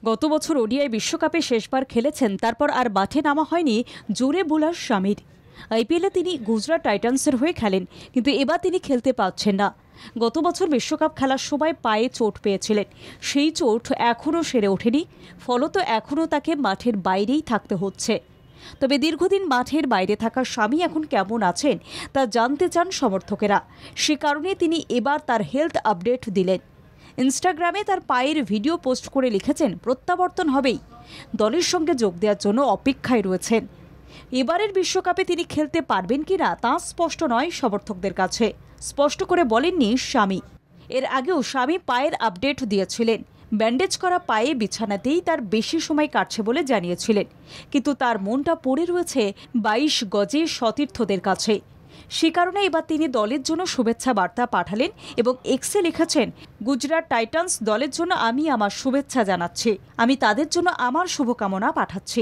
গত বছর ওডিআই বিশ্বকাপে শেষবার খেলেছেন, তারপর আর মাঠে নামা হয়নি জোরে বোলার শামির। আইপিএলে তিনি গুজরাট টাইটান্সের হয়ে খেলেন, কিন্তু এবার তিনি খেলতে পারছেন না। গত বছর বিশ্বকাপ খেলার সময় পায়ে চোট পেয়েছিলেন, সেই চোট এখনও সেরে ওঠেনি, ফলত এখনও তাকে মাঠের বাইরেই থাকতে হচ্ছে। তবে দীর্ঘদিন মাঠের বাইরে থাকা শামি এখন কেমন আছেন তা জানতে চান সমর্থকেরা। সে কারণে তিনি এবার তার হেলথ আপডেট দিলেন। ইনস্টাগ্রামে তার পায়ের ভিডিও পোস্ট করে লিখেছেন, প্রত্যাবর্তন হবেই, দলের সঙ্গে যোগ দেওয়ার জন্য অপেক্ষায় রয়েছেন। এবারের বিশ্বকাপে তিনি খেলতে পারবেন কিনা তা স্পষ্ট নয় সমর্থকদের কাছে, স্পষ্ট করে বলেননি শামি। এর আগেও শামি পায়ের আপডেট দিয়েছিলেন। ব্যান্ডেজ করা পায়ে বিছানাতেই তার বেশি সময় কাটছে বলে জানিয়েছিলেন, কিন্তু তার মনটা পড়ে রয়েছে 22 গজে সতীর্থদের কাছে। সে কারণে এবার তিনি দলের জন্য শুভেচ্ছা বার্তা পাঠালেন এবং এক্সে লিখেছেন, গুজরাট টাইটান্স দলের জন্য আমি আমার শুভেচ্ছা জানাচ্ছি, আমি তাদের জন্য আমার শুভকামনা পাঠাচ্ছি।